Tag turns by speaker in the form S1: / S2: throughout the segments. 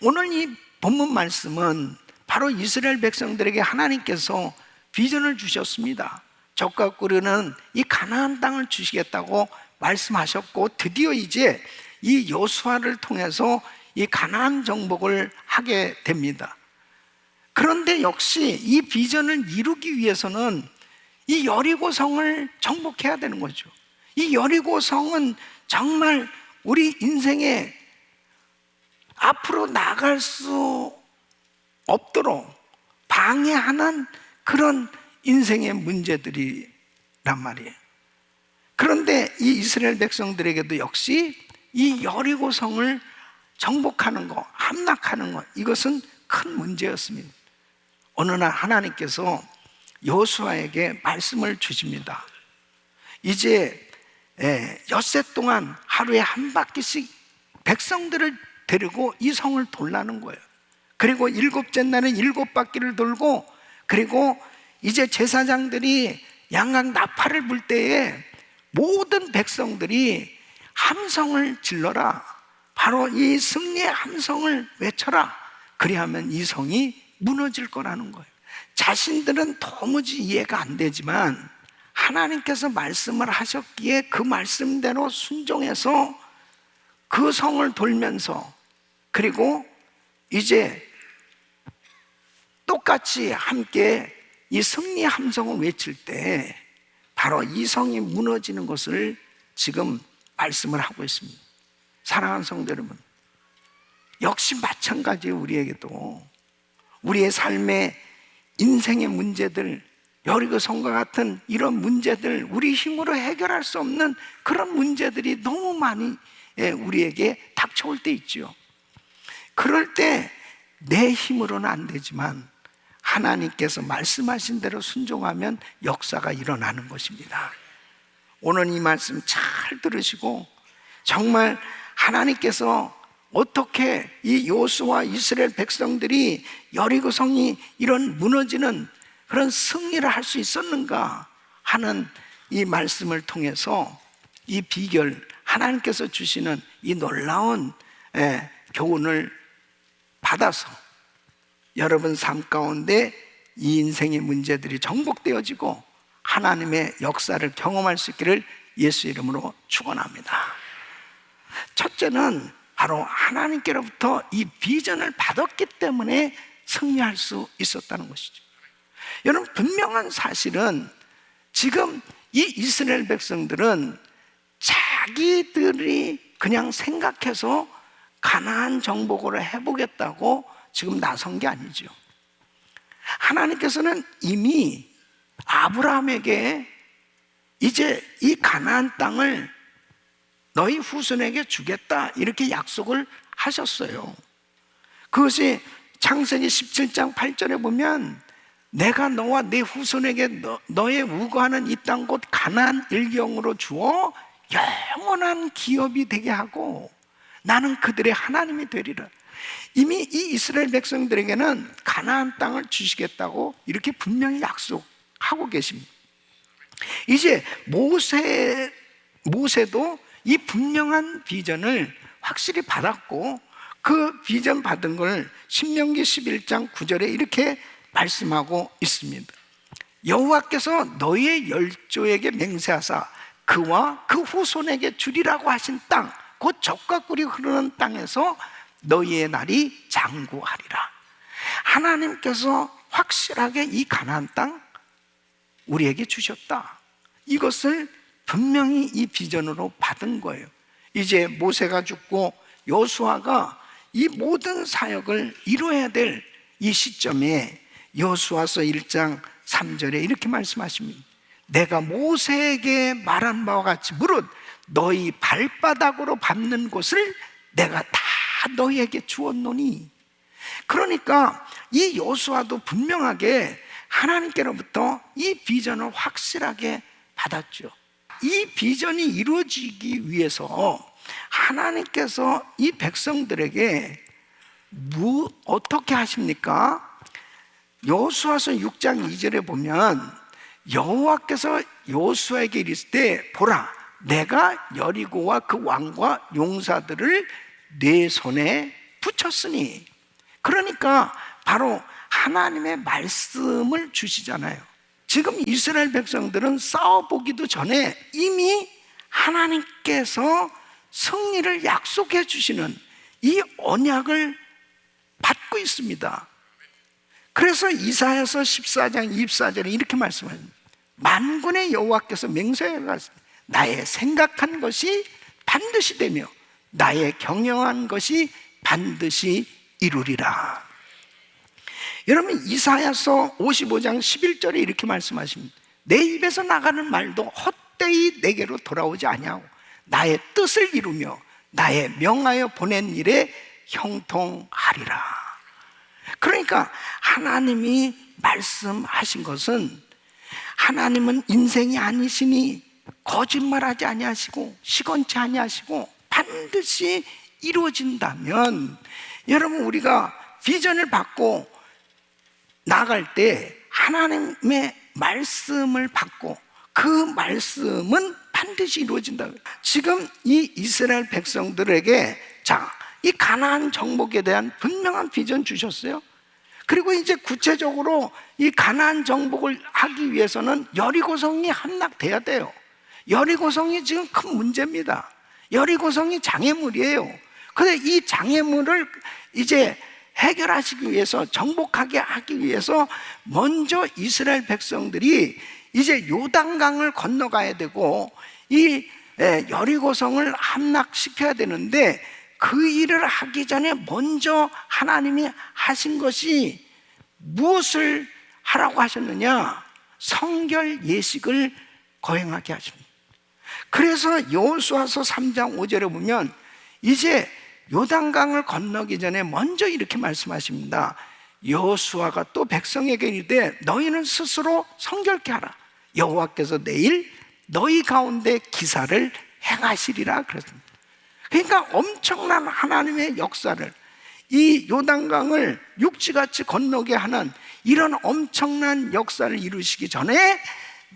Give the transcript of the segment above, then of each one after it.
S1: 오늘 이 본문 말씀은 바로 이스라엘 백성들에게 하나님께서 비전을 주셨습니다. 적과 꿀은 이 가나안 땅을 주시겠다고 말씀하셨고, 드디어 이제 이 여호수아를 통해서 이 가나안 정복을 하게 됩니다. 그런데 역시 이 비전을 이루기 위해서는 이 여리고성을 정복해야 되는 거죠. 이 여리고성은 정말 우리 인생에 앞으로 나갈 수 없도록 방해하는 그런 인생의 문제들이란 말이에요. 그런데 이 이스라엘 백성들에게도 역시 이 여리고성을 정복하는 것, 함락하는 것, 이것은 큰 문제였습니다. 어느 날 하나님께서 여호수아에게 말씀을 주십니다. 이제 엿새 동안 하루에 한 바퀴씩 백성들을 데리고 이 성을 돌라는 거예요. 그리고 일곱째 날은 7바퀴를 돌고, 그리고 이제 제사장들이 양각 나팔을 불 때에 모든 백성들이 함성을 질러라, 바로 이 승리의 함성을 외쳐라. 그리하면 이 성이 무너질 거라는 거예요. 자신들은 도무지 이해가 안 되지만 하나님께서 말씀을 하셨기에 그 말씀대로 순종해서 그 성을 돌면서, 그리고 이제 똑같이 함께 이 승리 함성을 외칠 때 바로 이 성이 무너지는 것을 지금 말씀을 하고 있습니다. 사랑하는 성도 여러분, 역시 마찬가지예요. 우리에게도 우리의 삶의 인생의 문제들, 여리고성과 같은 이런 문제들, 우리 힘으로 해결할 수 없는 그런 문제들이 너무 많이 우리에게 닥쳐올 때 있죠. 그럴 때 내 힘으로는 안 되지만 하나님께서 말씀하신 대로 순종하면 역사가 일어나는 것입니다. 오늘 이 말씀 잘 들으시고, 정말 하나님께서 어떻게 이 여호수아 이스라엘 백성들이 여리고성이 이런 무너지는 그런 승리를 할 수 있었는가 하는 이 말씀을 통해서 이 비결, 하나님께서 주시는 이 놀라운 교훈을 받아서 여러분 삶 가운데 이 인생의 문제들이 정복되어지고 하나님의 역사를 경험할 수 있기를 예수 이름으로 축원합니다. 첫째는 바로 하나님께로부터 이 비전을 받았기 때문에 승리할 수 있었다는 것이죠. 여러분, 분명한 사실은 지금 이 이스라엘 백성들은 자기들이 그냥 생각해서 가나안 정복을 해보겠다고 지금 나선 게 아니죠. 하나님께서는 이미 아브라함에게 이제 이 가나안 땅을 너희 후손에게 주겠다, 이렇게 약속을 하셨어요. 그것이 창세기 17장 8절에 보면 내가 너와 네 후손에게 너의 우거하는 이 땅 곧 가나안 일경으로 주어 영원한 기업이 되게 하고 나는 그들의 하나님이 되리라. 이미 이 이스라엘 백성들에게는 가나안 땅을 주시겠다고 이렇게 분명히 약속하고 계십니다. 이제 모세도 이 분명한 비전을 확실히 받았고, 그 비전 받은 걸 신명기 11장 9절에 이렇게 말씀하고 있습니다. 여호와께서 너희의 열조에게 맹세하사 그와 그 후손에게 주리라고 하신 땅, 곧 젖과 꿀이 흐르는 땅에서 너희의 날이 장구하리라. 하나님께서 확실하게 이 가나안 땅 우리에게 주셨다. 이것을 분명히 이 비전으로 받은 거예요. 이제 모세가 죽고 여호수아가 이 모든 사역을 이루어야 될 이 시점에 여호수아서 1장 3절에 이렇게 말씀하십니다. 내가 모세에게 말한 바와 같이 무릇 너희 발바닥으로 밟는 곳을 내가 다 너희에게 주었노니. 그러니까 이 여호수아도 분명하게 하나님께로부터 이 비전을 확실하게 받았죠. 이 비전이 이루어지기 위해서 하나님께서 이 백성들에게 어떻게 하십니까? 여호수아서 6장 2절에 보면 여호와께서 여호수아에게 이르시되 보라, 내가 여리고와 그 왕과 용사들을 네 손에 붙였으니, 그러니까 바로 하나님의 말씀을 주시잖아요. 지금 이스라엘 백성들은 싸워보기도 전에 이미 하나님께서 승리를 약속해 주시는 이 언약을 받고 있습니다. 그래서 이사야서 14장 24절에 이렇게 말씀합니다. 만군의 여호와께서 맹세하셨습니다. 나의 생각한 것이 반드시 되며 나의 경영한 것이 반드시 이루리라. 여러분, 이사야서 55장 11절에 이렇게 말씀하십니다. 내 입에서 나가는 말도 헛되이 내게로 돌아오지 아니하고 나의 뜻을 이루며 나의 명하여 보낸 일에 형통하리라. 그러니까 하나님이 말씀하신 것은, 하나님은 인생이 아니시니 거짓말하지 아니하시고 시건치 아니하시고 반드시 이루어진다면, 여러분, 우리가 비전을 받고 나갈 때 하나님의 말씀을 받고 그 말씀은 반드시 이루어진다. 지금 이 이스라엘 백성들에게 이 가나안 정복에 대한 분명한 비전 주셨어요. 그리고 이제 구체적으로 이 가나안 정복을 하기 위해서는 여리고성이 함락돼야 돼요. 여리고성이 지금 큰 문제입니다. 여리고성이 장애물이에요. 그런데 이 장애물을 이제 해결하시기 위해서, 정복하게 하기 위해서 먼저 이스라엘 백성들이 이제 요단강을 건너가야 되고 이 여리고성을 함락시켜야 되는데, 그 일을 하기 전에 먼저 하나님이 하신 것이 무엇을 하라고 하셨느냐? 성결 예식을 거행하게 하십니다. 그래서 여호수아서 3장 5절에 보면 이제 요단강을 건너기 전에 먼저 이렇게 말씀하십니다. 여호수아가 또 백성에게 이르되 너희는 스스로 성결케 하라. 여호와께서 내일 너희 가운데 기사를 행하시리라 그랬습니다. 그러니까 엄청난 하나님의 역사를, 이 요단강을 육지같이 건너게 하는 이런 엄청난 역사를 이루시기 전에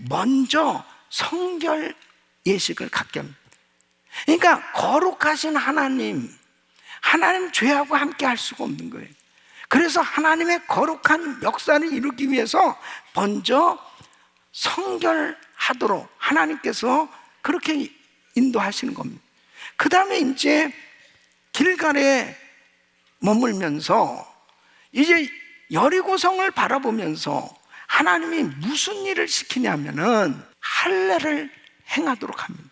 S1: 먼저 성결 예식을 갖게 합니다. 그러니까 거룩하신 하나님 죄하고 함께 할 수가 없는 거예요. 그래서 하나님의 거룩한 역사를 이루기 위해서 먼저 성결하도록 하나님께서 그렇게 인도하시는 겁니다. 그 다음에 이제 길갈에 머물면서 이제 여리고성을 바라보면서 하나님이 무슨 일을 시키냐면은 할례를 행하도록 합니다.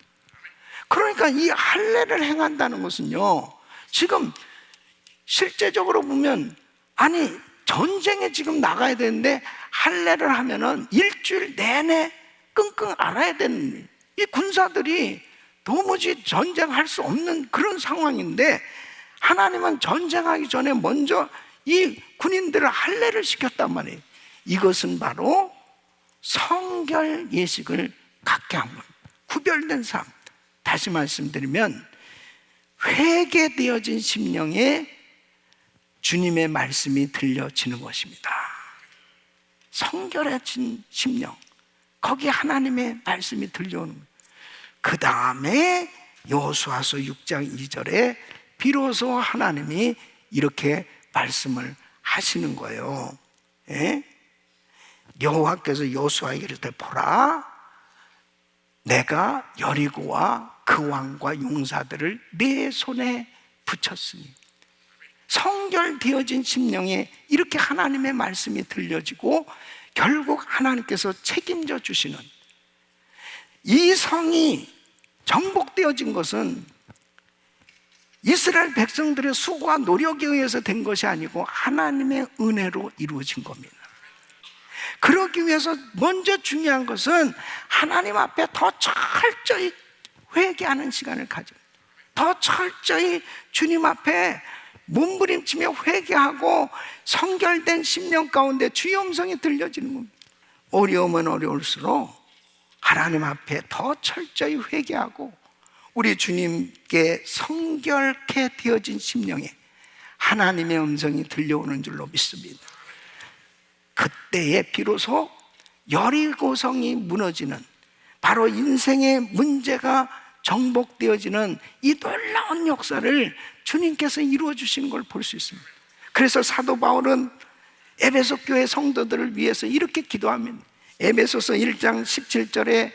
S1: 그러니까 이 할례를 행한다는 것은요, 지금 실제적으로 보면, 아니 전쟁에 지금 나가야 되는데 할례를 하면은 일주일 내내 끙끙 앓아야 되는, 이 군사들이 도무지 전쟁할 수 없는 그런 상황인데, 하나님은 전쟁하기 전에 먼저 이 군인들을 할례를 시켰단 말이에요. 이것은 바로 성결 예식을 갖게 한 겁니다. 구별된 삶. 다시 말씀드리면 회개되어진 심령에 주님의 말씀이 들려지는 것입니다. 성결해진 심령, 거기에 하나님의 말씀이 들려오는 거예요. 그 다음에 여호수아서 6장 2절에 비로소 하나님이 이렇게 말씀을 하시는 거예요. 예? 여호와께서 여호수아에게 이르되 보라, 내가 여리고와 그 왕과 용사들을 내 손에 붙였으니. 성결되어진 심령에 이렇게 하나님의 말씀이 들려지고 결국 하나님께서 책임져 주시는, 이 성이 정복되어진 것은 이스라엘 백성들의 수고와 노력에 의해서 된 것이 아니고 하나님의 은혜로 이루어진 겁니다. 그러기 위해서 먼저 중요한 것은 하나님 앞에 더 철저히 회개하는 시간을 가져, 더 철저히 주님 앞에 몸부림치며 회개하고 성결된 심령 가운데 주의 음성이 들려지는 겁니다. 어려우면 어려울수록 하나님 앞에 더 철저히 회개하고 우리 주님께 성결케 되어진 심령에 하나님의 음성이 들려오는 줄로 믿습니다. 그때에 비로소 여리고성이 무너지는, 바로 인생의 문제가 정복되어지는 이 놀라운 역사를 주님께서 이루어 주시는 걸 볼 수 있습니다. 그래서 사도 바울은 에베소 교회 성도들을 위해서 이렇게 기도합니다. 에베소서 1장 17절에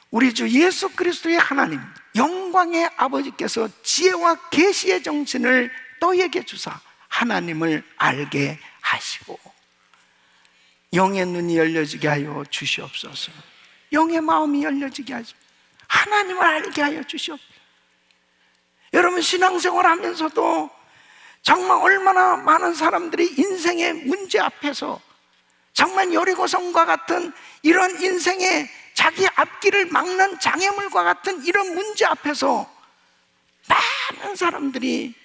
S1: 우리 주 예수 그리스도의 하나님 영광의 아버지께서 지혜와 계시의 정신을 너희에게 주사 하나님을 알게 하시고 영의 눈이 열려지게 하여 주시옵소서. 영의 마음이 열려지게 하시고 하나님을 알게 하여 주시옵소서. 여러분, 신앙생활 하면서도 정말 얼마나 많은 사람들이 인생의 문제 앞에서 정말 여리고성과 같은 이런 인생의 자기 앞길을 막는 장애물과 같은 이런 문제 앞에서 많은 사람들이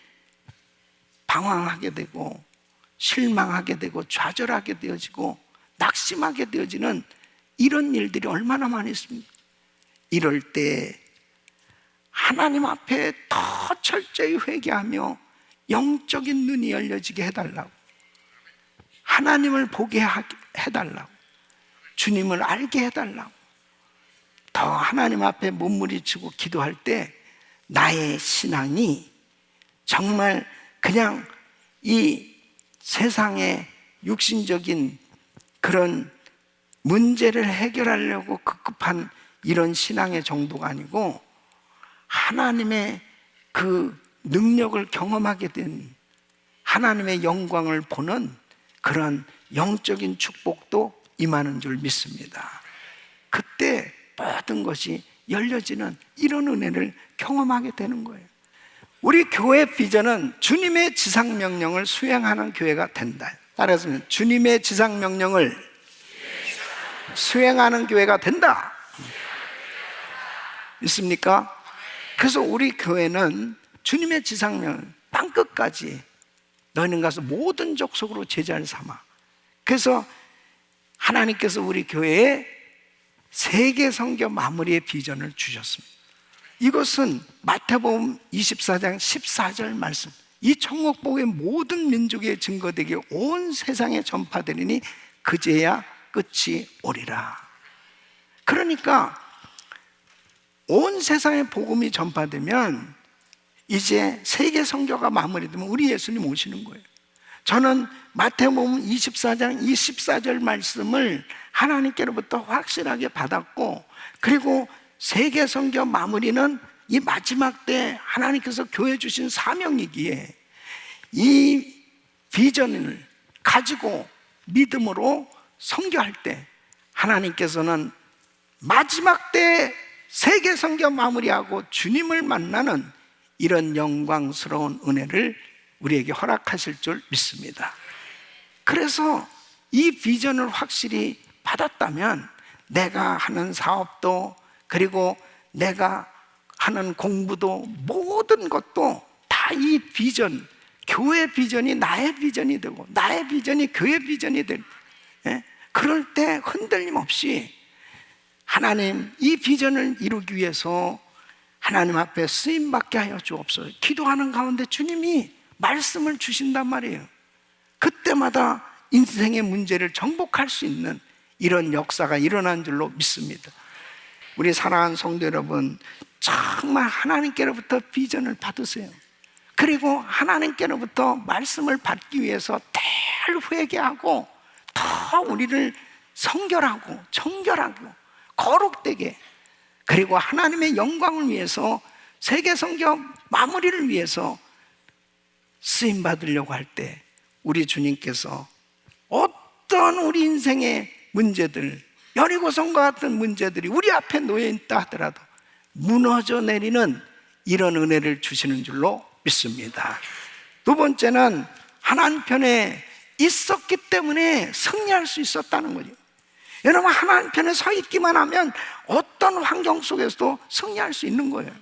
S1: 방황하게 되고 실망하게 되고 좌절하게 되어지고 낙심하게 되어지는 이런 일들이 얼마나 많이 있습니까? 이럴 때 하나님 앞에 더 철저히 회개하며 영적인 눈이 열려지게 해달라고, 하나님을 보게 해달라고, 주님을 알게 해달라고, 더 하나님 앞에 몸부림치고 기도할 때 나의 신앙이 정말 그냥 이 세상의 육신적인 그런 문제를 해결하려고 급급한 이런 신앙의 정도가 아니고 하나님의 그 능력을 경험하게 된 하나님의 영광을 보는 그런 영적인 축복도 임하는 줄 믿습니다. 그때 모든 것이 열려지는 이런 은혜를 경험하게 되는 거예요. 우리 교회 비전은 주님의 지상명령을 수행하는 교회가 된다. 따라서 주님의 지상명령을 수행하는 교회가 된다. 있습니까? 그래서 우리 교회는 주님의 지상명령, 땅끝까지 너희는 가서 모든 족속으로 제자를 삼아. 그래서 하나님께서 우리 교회에 세계 선교 마무리의 비전을 주셨습니다. 이것은 마태복음 24장 14절 말씀, 이 천국복의 모든 민족에 증거되게 온 세상에 전파되리니 그제야 끝이 오리라. 그러니까 온 세상에 복음이 전파되면 이제 세계 선교가 마무리되면 우리 예수님 오시는 거예요. 저는 마태복음 24장 24절 말씀을 하나님께로부터 확실하게 받았고, 그리고 세계 선교 마무리는 이 마지막 때 하나님께서 교회 주신 사명이기에 이 비전을 가지고 믿음으로 선교할 때 하나님께서는 마지막 때 세계 선교 마무리하고 주님을 만나는 이런 영광스러운 은혜를 우리에게 허락하실 줄 믿습니다. 그래서 이 비전을 확실히 받았다면 내가 하는 사업도, 그리고 내가 하는 공부도, 모든 것도 다 이 비전, 교회 비전이 나의 비전이 되고 나의 비전이 교회 비전이 될, 그럴 때 흔들림 없이 하나님, 이 비전을 이루기 위해서 하나님 앞에 쓰임받게 하여 주옵소서. 기도하는 가운데 주님이 말씀을 주신단 말이에요. 그때마다 인생의 문제를 정복할 수 있는 이런 역사가 일어난 줄로 믿습니다. 우리 사랑하는 성도 여러분, 정말 하나님께로부터 비전을 받으세요. 그리고 하나님께로부터 말씀을 받기 위해서 늘 회개하고 더 우리를 성결하고 정결하고 거룩되게, 그리고 하나님의 영광을 위해서 세계 선교 마무리를 위해서 쓰임 받으려고 할 때 우리 주님께서 어떤 우리 인생의 문제들, 여리고성과 같은 문제들이 우리 앞에 놓여 있다 하더라도 무너져 내리는 이런 은혜를 주시는 줄로 믿습니다. 두 번째는 하나님 편에 있었기 때문에 승리할 수 있었다는 거죠. 여러분, 하나님 편에 서 있기만 하면 어떤 환경 속에서도 승리할 수 있는 거예요.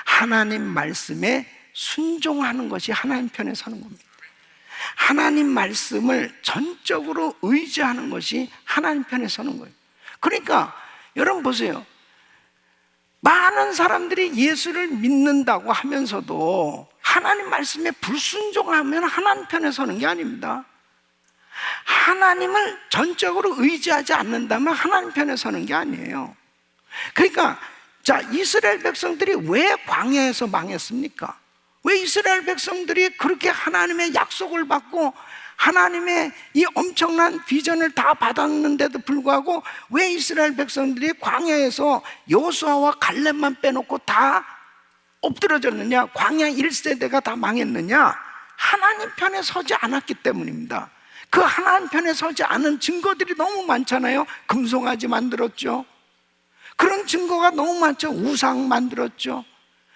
S1: 하나님 말씀에 순종하는 것이 하나님 편에 서는 겁니다. 하나님 말씀을 전적으로 의지하는 것이 하나님 편에 서는 거예요. 그러니까 여러분 보세요. 많은 사람들이 예수를 믿는다고 하면서도 하나님 말씀에 불순종하면 하나님 편에 서는 게 아닙니다. 하나님을 전적으로 의지하지 않는다면 하나님 편에 서는 게 아니에요. 그러니까 자, 이스라엘 백성들이 왜 광야에서 망했습니까? 왜 이스라엘 백성들이 그렇게 하나님의 약속을 받고 하나님의 이 엄청난 비전을 다 받았는데도 불구하고 왜 이스라엘 백성들이 광야에서 여호수아와 갈렙만 빼놓고 다 엎드러졌느냐? 광야 1세대가 다 망했느냐? 하나님 편에 서지 않았기 때문입니다. 그 하나님 편에 서지 않은 증거들이 너무 많잖아요. 금송아지 만들었죠. 그런 증거가 너무 많죠. 우상 만들었죠.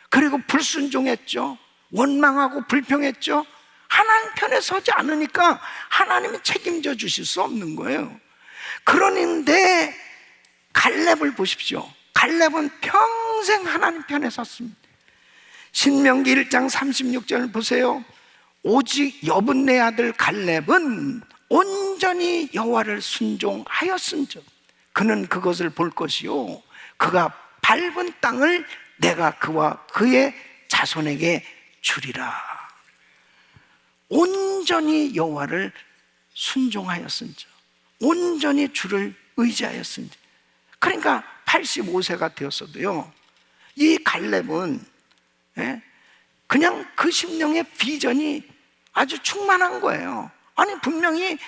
S1: 그리고 불순종했죠. 원망하고 불평했죠. 하나님 편에 서지 않으니까 하나님이 책임져 주실 수 없는 거예요. 그러는데 갈렙을 보십시오. 갈렙은 평생 하나님 편에 섰습니다. 신명기 1장 36절 보세요. 오직 여분네 아들 갈렙은 온전히 여호와를 순종하였은즉 그는 그것을 볼 것이요 그가 밟은 땅을 내가 그와 그의 자손에게 주리라. 온전히 여호와를 순종하였은즉, 온전히 주를 의지하였은즉. 그러니까 85세가 되었어도요, 이 갈렙은 그냥 그 심령의 비전이 아주 충만한 거예요. 아니 분명히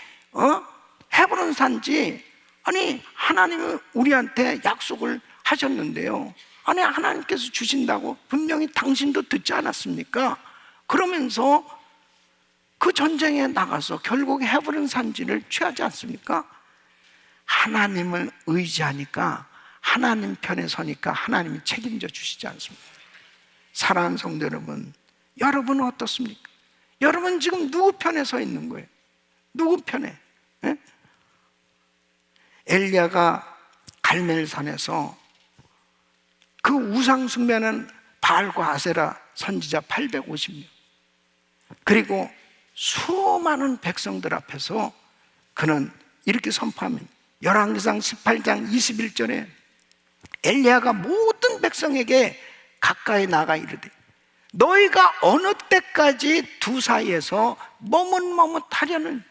S1: 헤브론 산지, 아니 하나님은 우리한테 약속을 하셨는데요, 아니 하나님께서 주신다고 분명히 당신도 듣지 않았습니까? 그러면서 그 전쟁에 나가서 결국 헤브론 산지를 취하지 않습니까? 하나님을 의지하니까, 하나님 편에 서니까 하나님이 책임져 주시지 않습니까? 사랑하는 성도 여러분, 여러분은 어떻습니까? 여러분 지금 누구 편에 서 있는 거예요? 누구 편에? 엘리야가 갈멜산에서 그 우상 숭배하는 바알과 아세라 선지자 850명, 그리고 수많은 백성들 앞에서 그는 이렇게 선포합니다. 열왕기상 18장 21절에 엘리야가 모든 백성에게 가까이 나가 이르되 너희가 어느 때까지 두 사이에서 머뭇머뭇하려는,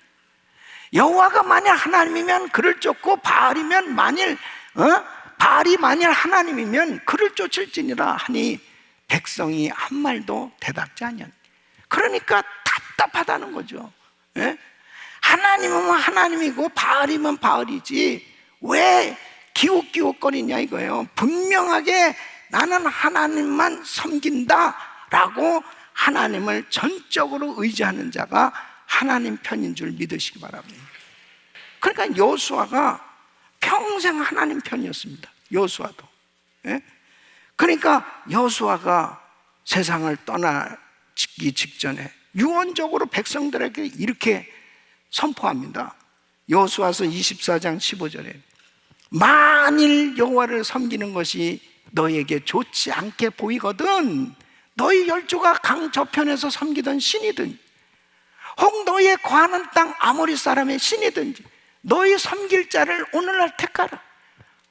S1: 여호와가 만약 하나님이면 그를 쫓고 바알이면 바알이 만약 하나님이면 그를 쫓을지니라 하니 백성이 한 말도 대답지 아니하니. 그러니까 답답하다는 거죠. 하나님은 하나님이고 바알이면 바알이지 왜 기웃기웃거리냐 이거예요. 분명하게 나는 하나님만 섬긴다라고 하나님을 전적으로 의지하는 자가 하나님 편인 줄 믿으시기 바랍니다. 그러니까 여호수아가 평생 하나님 편이었습니다. 여호수아도. 그러니까 여호수아가 세상을 떠나기 직전에 유언적으로 백성들에게 이렇게 선포합니다. 여호수아서 24장 15절에 만일 여호와를 섬기는 것이 너희에게 좋지 않게 보이거든 너희 열조가 강 저편에서 섬기던 신이든 혹 너희의 거하는 땅 아모리 사람의 신이든지 너희 섬길 자를 오늘날 택하라.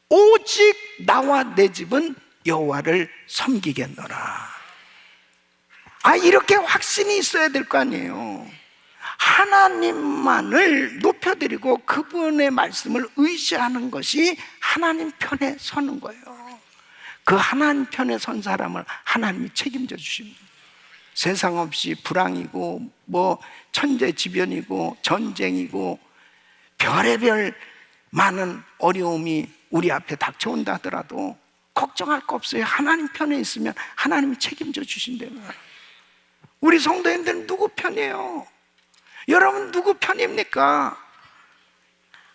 S1: 오직 나와 내 집은 여호와를 섬기겠노라. 이렇게 확신이 있어야 될 거 아니에요. 하나님만을 높여드리고 그분의 말씀을 의지하는 것이 하나님 편에 서는 거예요. 그 하나님 편에 선 사람을 하나님이 책임져 주십니다. 세상 없이 불황이고 천재지변이고 전쟁이고 별의별 많은 어려움이 우리 앞에 닥쳐온다 하더라도 걱정할 거 없어요. 하나님 편에 있으면 하나님이 책임져 주신다는 거예요. 우리 성도님들은 누구 편이에요? 여러분 누구 편입니까?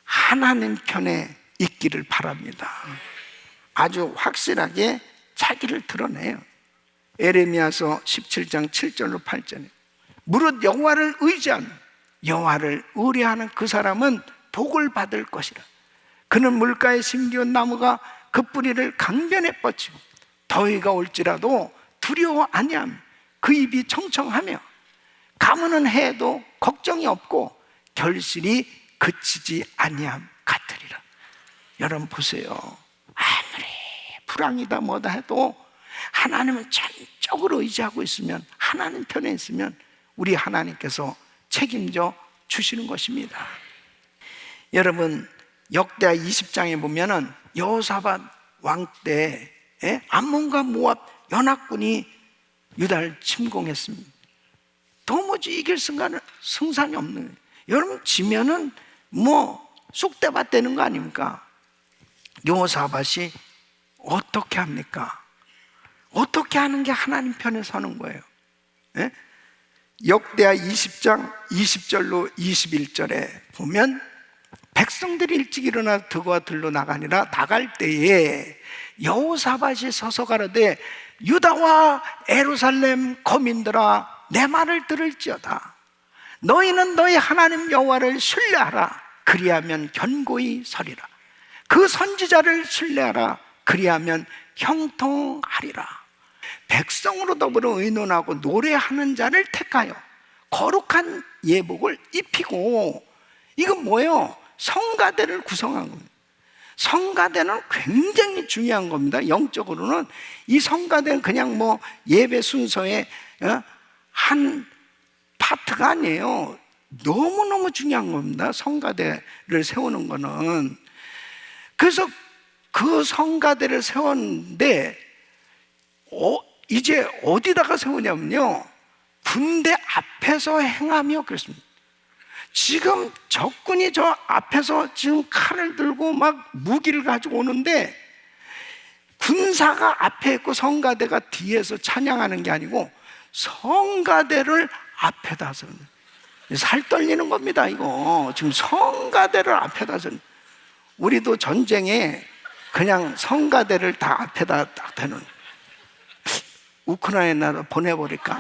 S1: 하나님 편에 있기를 바랍니다. 아주 확실하게 자기를 드러내요. 에레미야서 17장 7절로 8절에 무릇 여호와를 의지하는, 여호와를 의뢰하는 그 사람은 복을 받을 것이라. 그는 물가에 심기운 나무가 그 뿌리를 강변에 뻗치고 더위가 올지라도 두려워 아니하며 그 입이 청청하며 가무는 해도 걱정이 없고 결실이 그치지 아니함 같으리라. 여러분 보세요. 아무리 불황이다 뭐다 해도 하나님을 전적으로 의지하고 있으면, 하나님 편에 있으면 우리 하나님께서 책임져 주시는 것입니다. 여러분 역대하 20장에 보면은 여호사밧 왕 때 암몬과 모압 연합군이 유다를 침공했습니다. 도무지 이길 승산이 없는 거예요. 여러분, 지면은 뭐 쑥대밭 되는 거 아닙니까? 여호사밧이 어떻게 합니까? 어떻게 하는 게 하나님 편에 서는 거예요? 역대하 20장 20절로 21절에 보면 백성들이 일찍 일어나 드고와 들로 나가니라. 나갈 때에 여호사밧이 서서 가로되 유다와 예루살렘 거민들아, 내 말을 들을지어다. 너희는 너희 하나님 여호와를 신뢰하라. 그리하면 견고히 서리라. 그 선지자를 신뢰하라. 그리하면 형통하리라. 백성으로 더불어 의논하고 노래하는 자를 택하여 거룩한 예복을 입히고, 이건 뭐예요? 성가대를 구성한 겁니다. 성가대는 굉장히 중요한 겁니다. 영적으로는 이 성가대는 그냥 뭐 예배 순서의 한 파트가 아니에요. 너무너무 중요한 겁니다. 성가대를 세우는 거는. 그래서 그 성가대를 세웠는데 이제 어디다가 세우냐면요, 군대 앞에서 행하며 그랬습니다. 지금 적군이 저 앞에서 지금 칼을 들고 막 무기를 가지고 오는데, 군사가 앞에 있고 성가대가 뒤에서 찬양하는 게 아니고 성가대를 앞에다 세우는, 살 떨리는 겁니다. 이거 지금 성가대를 앞에다 세우는. 우리도 전쟁에 그냥 성가대를 다 앞에다 딱 대는, 우크라이나로 보내버릴까?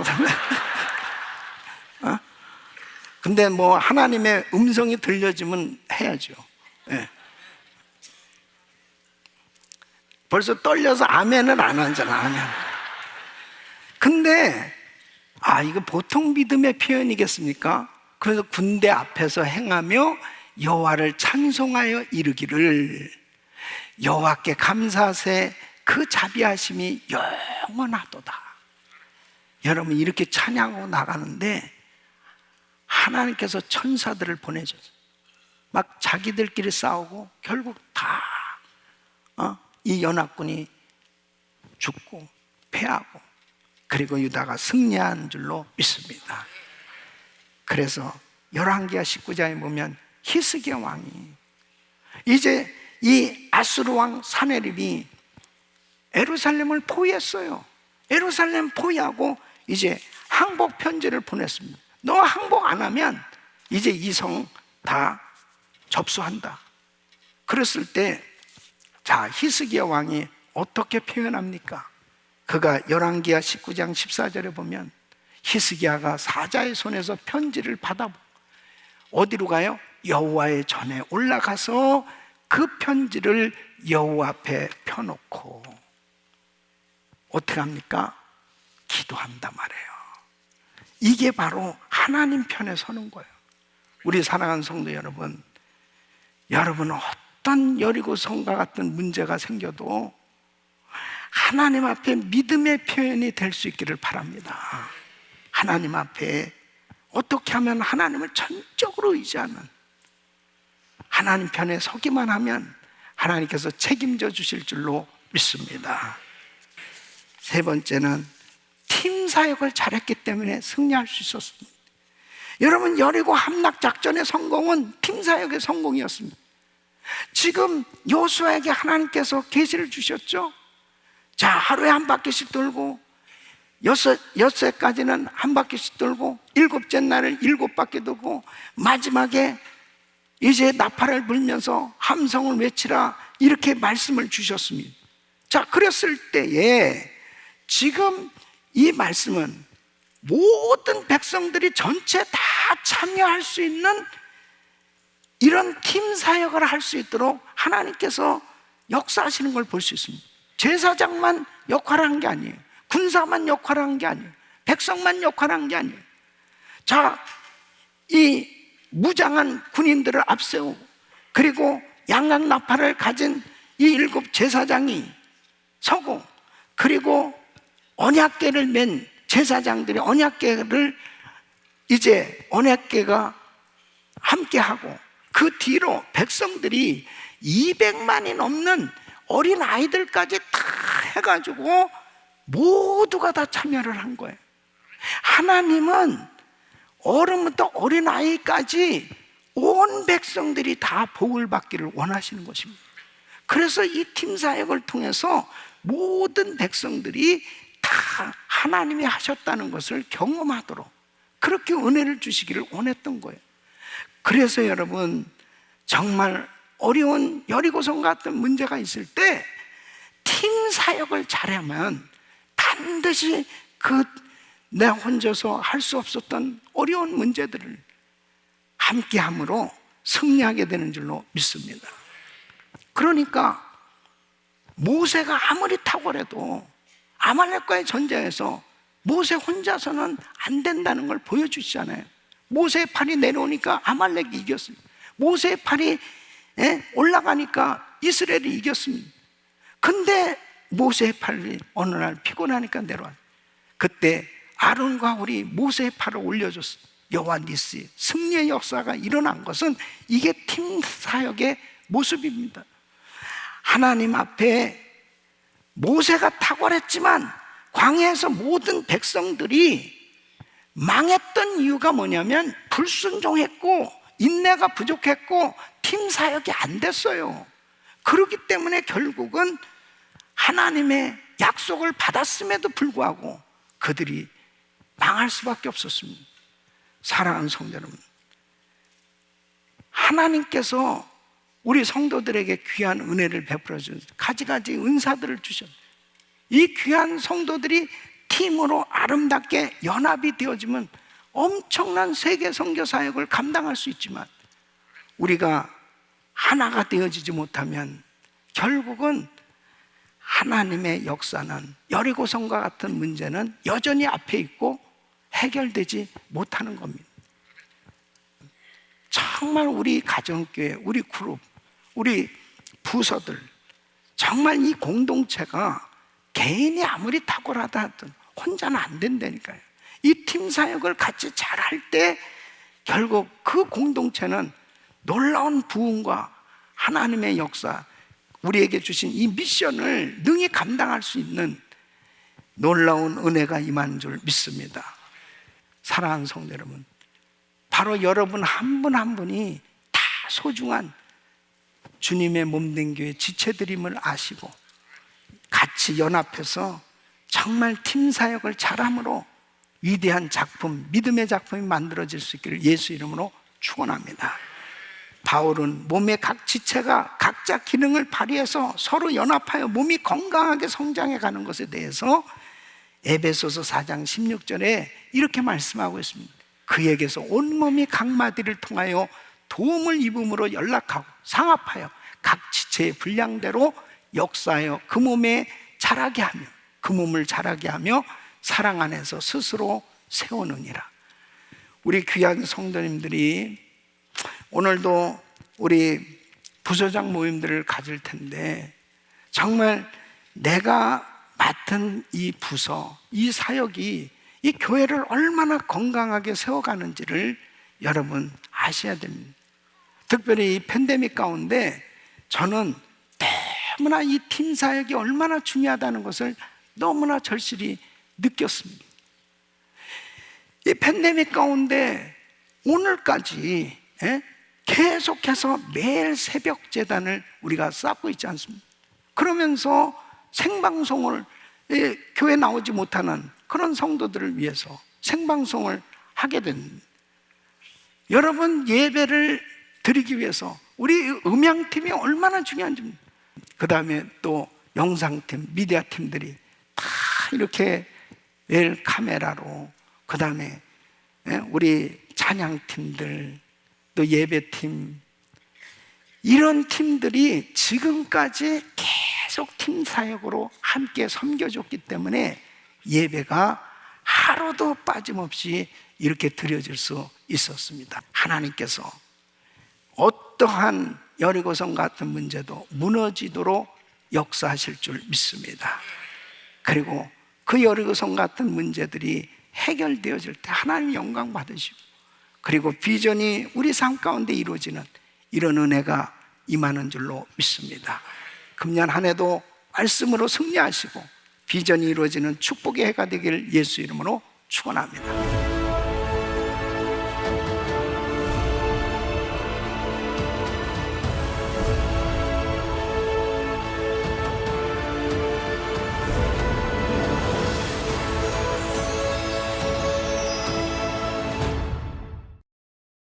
S1: 근데 뭐 하나님의 음성이 들려지면 해야죠. 벌써 떨려서 아멘을 안 하잖아. 아멘. 근데 이거 보통 믿음의 표현이겠습니까? 그래서 군대 앞에서 행하며 여호와를 찬송하여 이르기를, 여호와께 감사하세 그 자비하심이 영원하도다. 여러분, 이렇게 찬양하고 나가는데 하나님께서 천사들을 보내줘서 막 자기들끼리 싸우고 결국 다 이 연합군이 죽고 패하고, 그리고 유다가 승리한 줄로 믿습니다. 그래서 열왕기하 19장에 보면 히스기야 왕이, 이제 이 아수르 왕 사네립이 예루살렘을 포위했어요. 예루살렘 포위하고 이제 항복 편지를 보냈습니다. 너 항복 안 하면 이제 이 성 다 접수한다. 그랬을 때, 자, 히스기야 왕이 어떻게 표현합니까? 그가 열왕기하 19장 14절에 보면 히스기야가 사자의 손에서 편지를 받아 어디로 가요? 여호와의 전에 올라가서 그 편지를 여호와 앞에 펴놓고 어떻게 합니까? 기도한단 말이에요. 이게 바로 하나님 편에 서는 거예요. 우리 사랑하는 성도 여러분, 여러분은 어떤 여리고 성과 같은 문제가 생겨도 하나님 앞에 믿음의 표현이 될 수 있기를 바랍니다. 하나님 앞에 어떻게 하면 하나님을 전적으로 의지하는, 하나님 편에 서기만 하면 하나님께서 책임져 주실 줄로 믿습니다. 세 번째는 팀 사역을 잘했기 때문에 승리할 수 있었습니다. 여러분, 여리고 함락작전의 성공은 팀 사역의 성공이었습니다. 지금 여호수아에게 하나님께서 계시를 주셨죠. 자, 하루에 한 바퀴씩 돌고 엿새까지는 한 바퀴씩 돌고 일곱째 날을 7바퀴 돌고 마지막에 이제 나팔을 불면서 함성을 외치라, 이렇게 말씀을 주셨습니다. 자, 그랬을 때에 지금 이 말씀은 모든 백성들이 전체 다 참여할 수 있는 이런 팀 사역을 할 수 있도록 하나님께서 역사하시는 걸 볼 수 있습니다. 제사장만 역할을 한 게 아니에요. 군사만 역할을 한 게 아니에요. 백성만 역할을 한 게 아니에요. 자, 이 무장한 군인들을 앞세우고, 그리고 양각 나팔을 가진 이 7 제사장이 서고, 그리고 언약궤를 맨 제사장들이 언약궤를 이제 언약궤가 함께하고, 그 뒤로 백성들이 200만이 넘는 어린 아이들까지 다 해가지고 모두가 다 참여를 한 거예요. 하나님은 어른부터 어린아이까지 온 백성들이 다 복을 받기를 원하시는 것입니다. 그래서 이 팀 사역을 통해서 모든 백성들이 다 하나님이 하셨다는 것을 경험하도록 그렇게 은혜를 주시기를 원했던 거예요. 그래서 여러분, 정말 어려운 여리고성 같은 문제가 있을 때 팀 사역을 잘하면 반드시 내 혼자서 할 수 없었던 어려운 문제들을 함께함으로 승리하게 되는 줄로 믿습니다. 그러니까 모세가 아무리 탁월해도 아말렉과의 전쟁에서 모세 혼자서는 안 된다는 걸 보여주시잖아요. 모세의 팔이 내려오니까 아말렉이 이겼습니다. 모세의 팔이 올라가니까 이스라엘이 이겼습니다. 근데 모세의 팔이 어느 날 피곤하니까 내려와요. 그때 아론과 우리 모세의 팔을 올려줬어요. 여호와 니시, 승리의 역사가 일어난 것은 이게 팀 사역의 모습입니다. 하나님 앞에 모세가 탁월했지만 광야에서 모든 백성들이 망했던 이유가 뭐냐면 불순종했고 인내가 부족했고 팀 사역이 안 됐어요. 그렇기 때문에 결국은 하나님의 약속을 받았음에도 불구하고 그들이 망할 수밖에 없었습니다. 사랑하는 성도 여러분, 하나님께서 우리 성도들에게 귀한 은혜를 베풀어 주셔서 가지가지 은사들을 주셨어요. 이 귀한 성도들이 팀으로 아름답게 연합이 되어지면 엄청난 세계 선교 사역을 감당할 수 있지만 우리가 하나가 되어지지 못하면 결국은 하나님의 역사는 여리고성과 같은 문제는 여전히 앞에 있고 해결되지 못하는 겁니다. 정말 우리 가정교회, 우리 그룹, 우리 부서들, 정말 이 공동체가 개인이 아무리 탁월하다 하든 혼자는 안 된다니까요. 이 팀 사역을 같이 잘할 때 결국 그 공동체는 놀라운 부흥과 하나님의 역사, 우리에게 주신 이 미션을 능히 감당할 수 있는 놀라운 은혜가 임하는 줄 믿습니다. 사랑하는 성도 여러분, 바로 여러분 한 분 한 분이 다 소중한 주님의 몸된 교회 지체들임을 아시고 같이 연합해서 정말 팀 사역을 잘함으로 위대한 작품, 믿음의 작품이 만들어질 수 있기를 예수 이름으로 축원합니다. 바울은 몸의 각 지체가 각자 기능을 발휘해서 서로 연합하여 몸이 건강하게 성장해 가는 것에 대해서 에베소서 4장 16절에 이렇게 말씀하고 있습니다. 그에게서 온몸이 각 마디를 통하여 도움을 입음으로 연락하고 상합하여 각 지체의 분량대로 역사하여 그 몸에 자라게 하며 그 몸을 자라게 하며 사랑 안에서 스스로 세우느니라. 우리 귀한 성도님들이 오늘도 우리 부서장 모임들을 가질 텐데 정말 내가 맡은 이 부서, 이 사역이 이 교회를 얼마나 건강하게 세워가는지를 여러분 아셔야 됩니다. 특별히 이 팬데믹 가운데 저는 너무나 이 팀 사역이 얼마나 중요하다는 것을 너무나 절실히 느꼈습니다. 이 팬데믹 가운데 오늘까지 계속해서 매일 새벽 제단을 우리가 쌓고 있지 않습니까? 그러면서 생방송을 교회 나오지 못하는 그런 성도들을 위해서 생방송을 하게 됩니다. 여러분 예배를 드리기 위해서 우리 음향팀이 얼마나 중요한지, 그 다음에 또 영상팀, 미디어팀들이 다 이렇게 매일 카메라로, 그 다음에 우리 찬양팀들, 또 예배팀, 이런 팀들이 지금까지 계속 팀 사역으로 함께 섬겨줬기 때문에 예배가 하루도 빠짐없이 이렇게 드려질 수 있었습니다. 하나님께서 어떠한 여리고성 같은 문제도 무너지도록 역사하실 줄 믿습니다. 그리고 그 여리고성 같은 문제들이 해결되어질 때 하나님 영광 받으시고, 그리고 비전이 우리 삶 가운데 이루어지는 이런 은혜가 임하는 줄로 믿습니다. 금년 한 해도 말씀으로 승리하시고 비전이 이루어지는 축복의 해가 되기를 예수 이름으로 축원합니다.